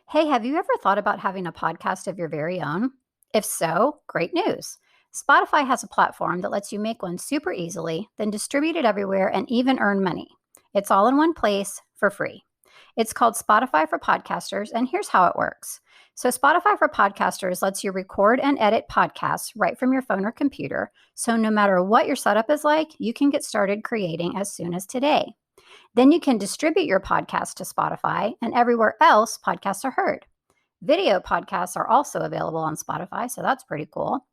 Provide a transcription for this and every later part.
Hey, have you ever thought about having a podcast of your very own? If so, great news. Spotify has a platform that lets you make one super easily, then distribute it everywhere and even earn money. It's all in one place for free. It's called Spotify for Podcasters, and here's how it works. So, Spotify for Podcasters lets you record and edit podcasts right from your phone or computer. So, no matter what your setup is like, you can get started creating as soon as today. Then you can distribute your podcast to Spotify, and everywhere else podcasts are heard. Video podcasts are also available on Spotify, so that's pretty cool.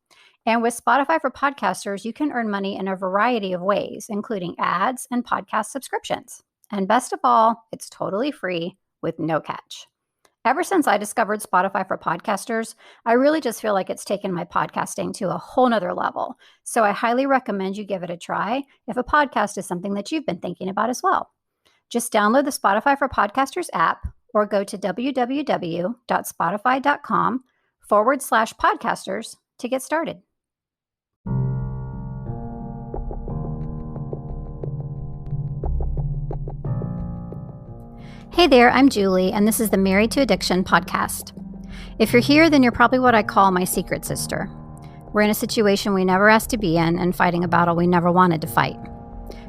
And with Spotify for Podcasters, you can earn money in a variety of ways, including ads and podcast subscriptions. And best of all, it's totally free with no catch. Ever since I discovered Spotify for Podcasters, I really just feel like it's taken my podcasting to a whole nother level. So I highly recommend you give it a try if a podcast is something that you've been thinking about as well. Just download the Spotify for Podcasters app or go to www.spotify.com/podcasters to get started. Hey there, I'm Julie, and this is the Married to Addiction podcast. If you're here, then you're probably what I call my secret sister. We're in a situation we never asked to be in and fighting a battle we never wanted to fight.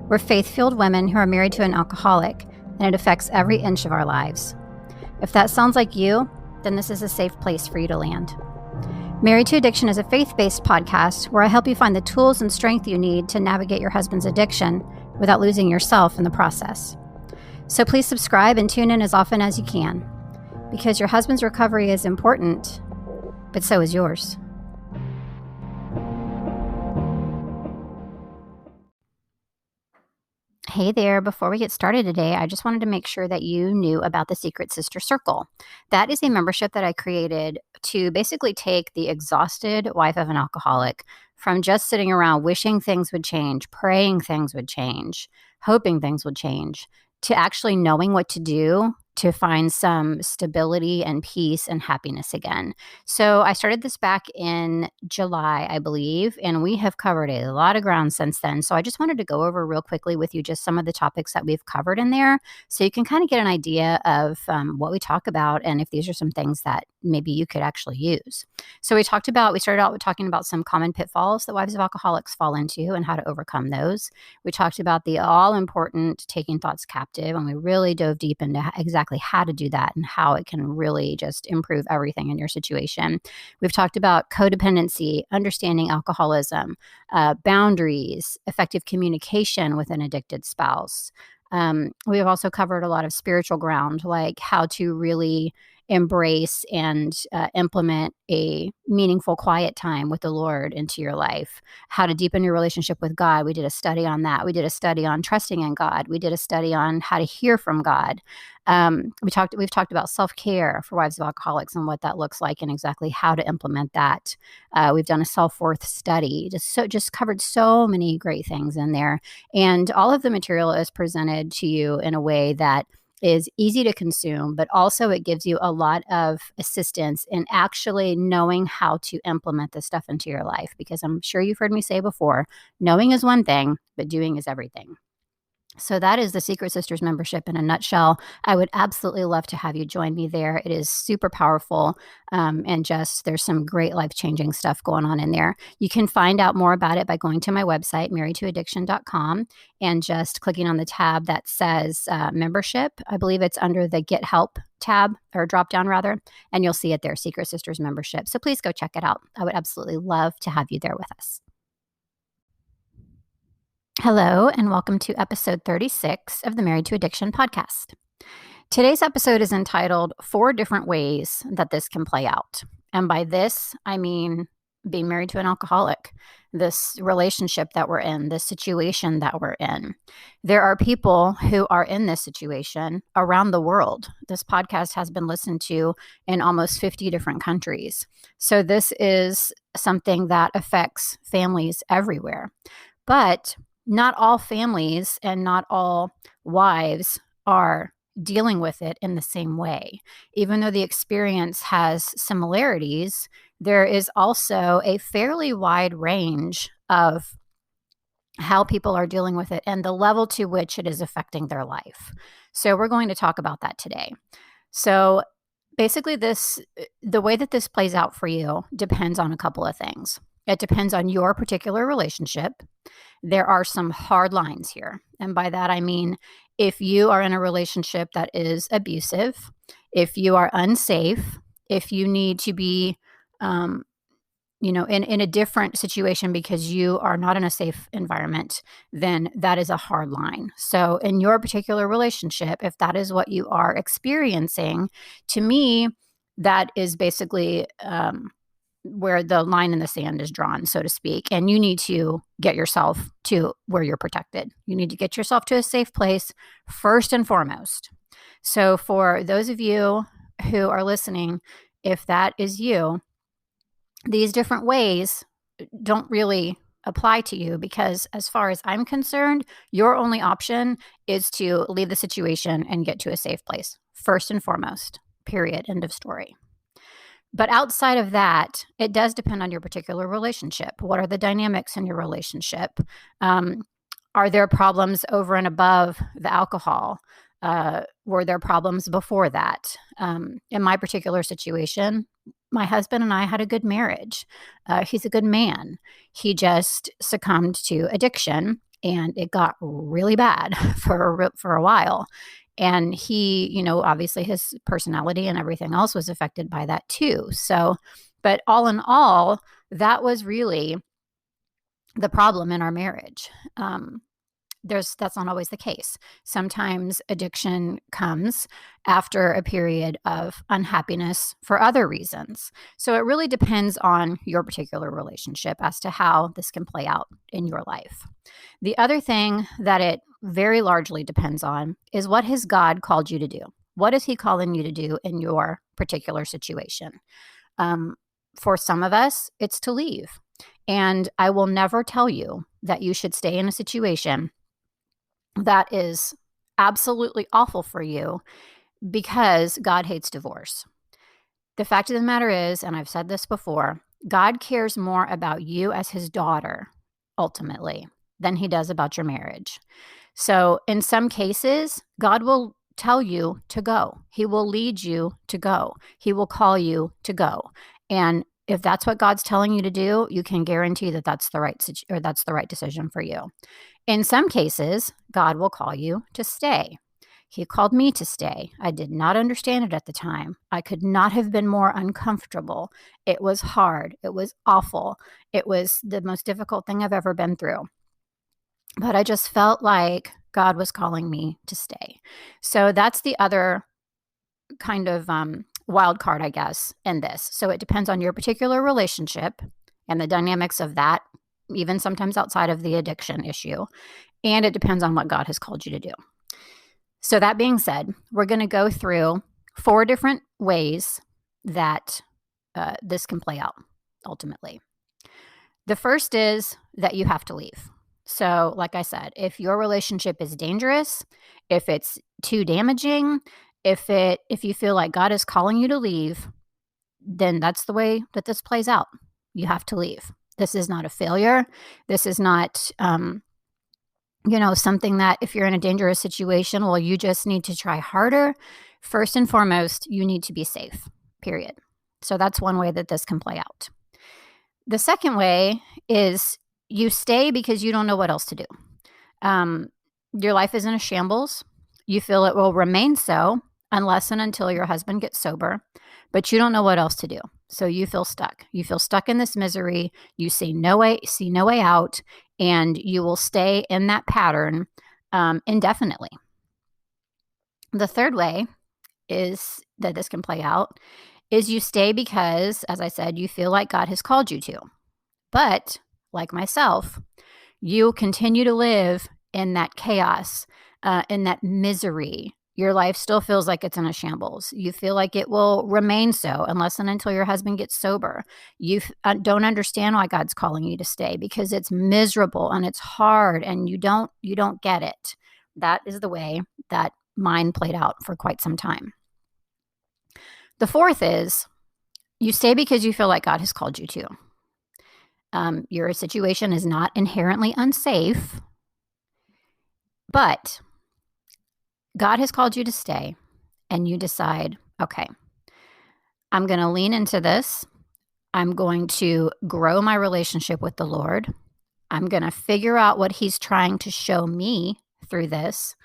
We're faith-filled women who are married to an alcoholic, and it affects every inch of our lives. If that sounds like you, then this is a safe place for you to land. Married to Addiction is a faith-based podcast where I help you find the tools and strength you need to navigate your husband's addiction without losing yourself in the process. So please subscribe and tune in as often as you can, because your husband's recovery is important, but so is yours. Hey there, before we get started today, I just wanted to make sure that you knew about the Secret Sister Circle. That is a membership that I created to basically take the exhausted wife of an alcoholic from just sitting around wishing things would change, praying things would change, hoping things would change, to actually knowing what to do to find some stability and peace and happiness again. So I started this back in July, I believe, and we have covered a lot of ground since then. So I just wanted to go over real quickly with you just some of the topics that we've covered in there so you can kind of get an idea of what we talk about and if these are some things that maybe you could actually use. So we started out with talking about some common pitfalls that wives of alcoholics fall into and how to overcome those. We talked about the all important taking thoughts captive, and we really dove deep into exactly how to do that and how it can really just improve everything in your situation. We've talked about codependency, understanding alcoholism, boundaries, effective communication with an addicted spouse. We have also covered a lot of spiritual ground, like how to really embrace and implement a meaningful quiet time with the Lord into your life, how to deepen your relationship with God. We did a study on that. We did a study on trusting in God. We did a study on how to hear from God. We've talked about self-care for wives of alcoholics and what that looks like and exactly how to implement that. We've done a self-worth study, just covered so many great things in there. And all of the material is presented to you in a way that is easy to consume, but also it gives you a lot of assistance in actually knowing how to implement this stuff into your life. Because I'm sure you've heard me say before, knowing is one thing, but doing is everything. So that is the Secret Sisters membership in a nutshell. I would absolutely love to have you join me there. It is super powerful, and just there's some great life-changing stuff going on in there. You can find out more about it by going to my website, marriedtoaddiction.com, and just clicking on the tab that says membership. I believe it's under the Get Help tab, or drop down rather, and you'll see it there, Secret Sisters membership. So please go check it out. I would absolutely love to have you there with us. Hello, and welcome to episode 36 of the Married to Addiction podcast. Today's episode is entitled 4 Different Ways That This Can Play Out. And by this, I mean being married to an alcoholic, this relationship that we're in, this situation that we're in. There are people who are in this situation around the world. This podcast has been listened to in almost 50 different countries. So this is something that affects families everywhere. But not all families and not all wives are dealing with it in the same way. Even though the experience has similarities, there is also a fairly wide range of how people are dealing with it and the level to which it is affecting their life. So we're going to talk about that today. So Basically, the way that this plays out for you depends on a couple of things. It depends on your particular relationship. There are some hard lines here. And by that, I mean, if you are in a relationship that is abusive, if you are unsafe, if you need to be, um, in a different situation because you are not in a safe environment, then that is a hard line. So, in your particular relationship, if that is what you are experiencing, to me, that is basically where the line in the sand is drawn, so to speak. And you need to get yourself to where you're protected. You need to get yourself to a safe place first and foremost. So, for those of you who are listening, if that is you, these different ways don't really apply to you because, as far as I'm concerned, your only option is to leave the situation and get to a safe place, first and foremost. Period. End of story. But outside of that, it does depend on your particular relationship. What are the dynamics in your relationship? Are there problems over and above the alcohol? Were there problems before that? In my particular situation, my husband and I had a good marriage. He's a good man. He just succumbed to addiction, and it got really bad for a while. And he, obviously his personality and everything else was affected by that too. So, but all in all, that was really the problem in our marriage. That's not always the case. Sometimes addiction comes after a period of unhappiness for other reasons. So it really depends on your particular relationship as to how this can play out in your life. The other thing that it very largely depends on is, what has God called you to do? What is he calling you to do in your particular situation? For some of us, it's to leave. And I will never tell you that you should stay in a situation that is absolutely awful for you because God hates divorce. The fact of the matter is, and I've said this before, God cares more about you as his daughter, ultimately, than he does about your marriage. So in some cases, God will tell you to go. He will lead you to go. He will call you to go. And if that's what God's telling you to do, you can guarantee that that's the right decision for you. In some cases, God will call you to stay. He called me to stay. I did not understand it at the time. I could not have been more uncomfortable. It was hard. It was awful. It was the most difficult thing I've ever been through. But I just felt like God was calling me to stay. So that's the other kind of wild card, I guess, in this. So it depends on your particular relationship and the dynamics of that, even sometimes outside of the addiction issue. And it depends on what God has called you to do. So that being said, we're going to go through 4 different ways that this can play out ultimately. The first is that you have to leave. So, like I said, if your relationship is dangerous, if it's too damaging, if you feel like God is calling you to leave, then that's the way that this plays out. You have to leave. This is not a failure. This is not something that if you're in a dangerous situation, well, you just need to try harder. First and foremost, you need to be safe, period. So that's one way that this can play out. The second way is you stay because you don't know what else to do. Your life is in a shambles. You feel it will remain so unless and until your husband gets sober, but you don't know what else to do. So you feel stuck. You feel stuck in this misery. You see no way out, and you will stay in that pattern indefinitely. The third way is that this can play out is you stay because, as I said, you feel like God has called you to. But like myself, you continue to live in that chaos, in that misery. Your life still feels like it's in a shambles. You feel like it will remain so unless and until your husband gets sober. You don't understand why God's calling you to stay because it's miserable and it's hard and you don't get it. That is the way that mine played out for quite some time. The fourth is you stay because you feel like God has called you to. Your situation is not inherently unsafe, but God has called you to stay, and you decide, okay, I'm going to lean into this. I'm going to grow my relationship with the Lord. I'm going to figure out what he's trying to show me through this,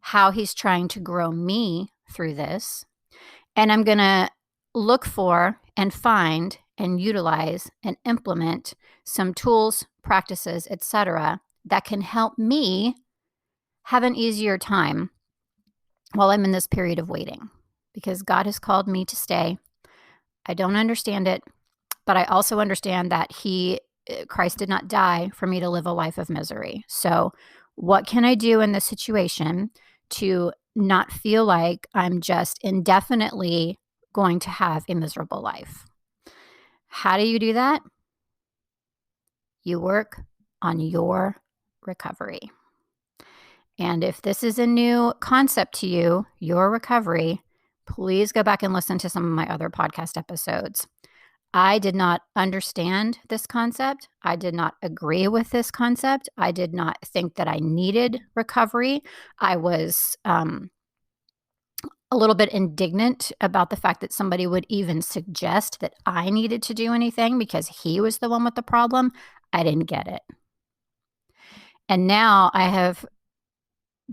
how he's trying to grow me through this. And I'm going to look for and find and utilize and implement some tools, practices, etc., that can help me have an easier time while I'm in this period of waiting, because God has called me to stay. I don't understand it, but I also understand that Christ did not die for me to live a life of misery. So what can I do in this situation to not feel like I'm just indefinitely going to have a miserable life? How do you do that? You work on your recovery. And if this is a new concept to you, your recovery, please go back and listen to some of my other podcast episodes. I did not understand this concept. I did not agree with this concept. I did not think that I needed recovery. I was a little bit indignant about the fact that somebody would even suggest that I needed to do anything because he was the one with the problem. I didn't get it. And now I have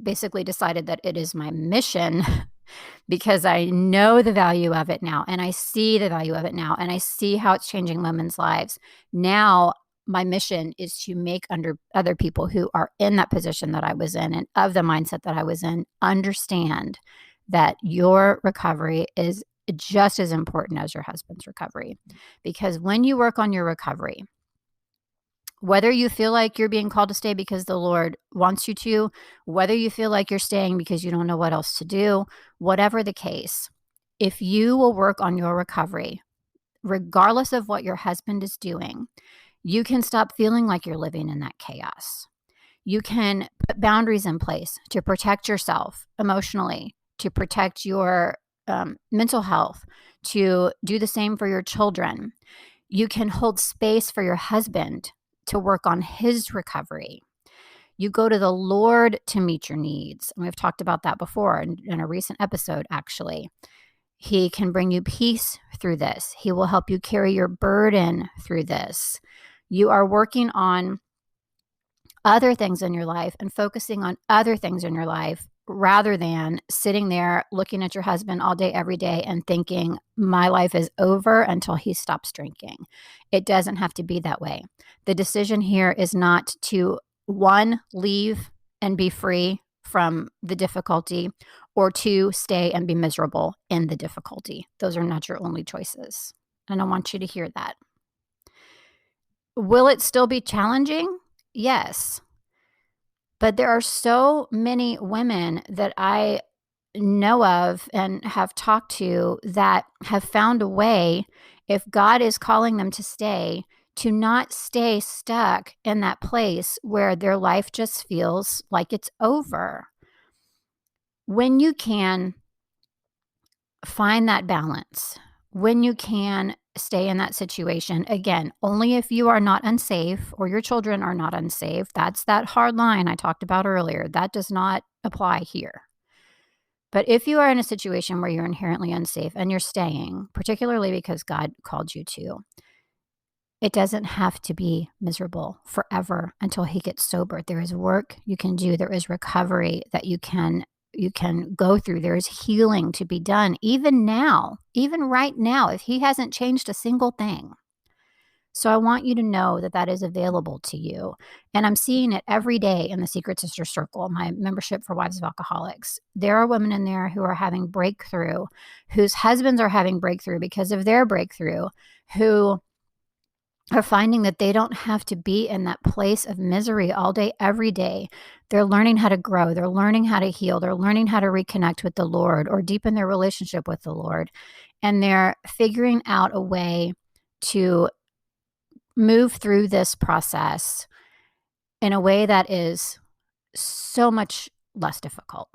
basically decided that it is my mission because I know the value of it now, and I see the value of it now, and I see how it's changing women's lives. Now, my mission is to make other people who are in that position that I was in and of the mindset that I was in understand that your recovery is just as important as your husband's recovery. Because when you work on your recovery, whether you feel like you're being called to stay because the Lord wants you to, whether you feel like you're staying because you don't know what else to do, whatever the case, if you will work on your recovery, regardless of what your husband is doing, you can stop feeling like you're living in that chaos. You can put boundaries in place to protect yourself emotionally, to protect your mental health, to do the same for your children. You can hold space for your husband to work on his recovery. You go to the Lord to meet your needs. And we've talked about that before in a recent episode, actually. He can bring you peace through this. He will help you carry your burden through this. You are working on other things in your life and focusing on other things in your life rather than sitting there looking at your husband all day, every day and thinking, my life is over until he stops drinking. It doesn't have to be that way. The decision here is not to, one, leave and be free from the difficulty, or two, stay and be miserable in the difficulty. Those are not your only choices. And I want you to hear that. Will it still be challenging? Yes. But there are so many women that I know of and have talked to that have found a way, if God is calling them to stay, to not stay stuck in that place where their life just feels like it's over. When you can find that balance, when you can stay in that situation, again, only if you are not unsafe or your children are not unsafe. That's that hard line I talked about earlier. That does not apply here. But if you are in a situation where you're inherently unsafe and you're staying, particularly because God called you to, it doesn't have to be miserable forever until he gets sober. There is work you can do. There is recovery that you can go through. There is healing to be done, even now, even right now, if he hasn't changed a single thing. So I want you to know that that is available to you. And I'm seeing it every day in the Secret Sister Circle, my membership for Wives of Alcoholics. There are women in there who are having breakthrough, whose husbands are having breakthrough because of their breakthrough, who are finding that they don't have to be in that place of misery all day, every day. They're learning how to grow. They're learning how to heal. They're learning how to reconnect with the Lord or deepen their relationship with the Lord. And they're figuring out a way to move through this process in a way that is so much less difficult.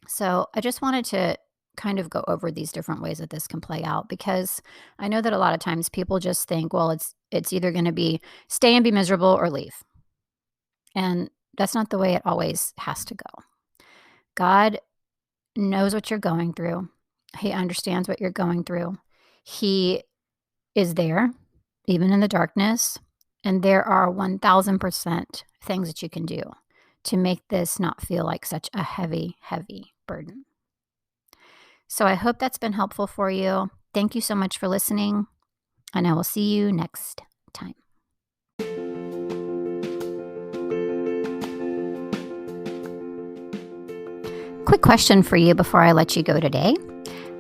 So I just wanted to kind of go over these different ways that this can play out, because I know that a lot of times people just think, well, it's either going to be stay and be miserable or leave. And that's not the way it always has to go. God knows what you're going through. He understands what you're going through. He is there, even in the darkness. And there are 1000% things that you can do to make this not feel like such a heavy, heavy burden. So I hope that's been helpful for you. Thank you so much for listening, and I will see you next time. Quick question for you before I let you go today.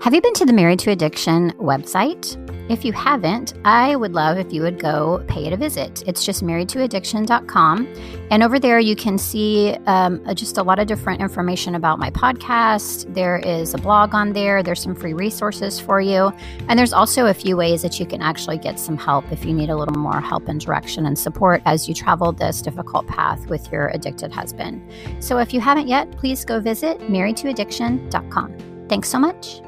Have you been to the Married to Addiction website? If you haven't, I would love if you would go pay it a visit. It's just marriedtoaddiction.com. And over there, you can see just a lot of different information about my podcast. There is a blog on there. There's some free resources for you. And there's also a few ways that you can actually get some help if you need a little more help and direction and support as you travel this difficult path with your addicted husband. So if you haven't yet, please go visit marriedtoaddiction.com. Thanks so much.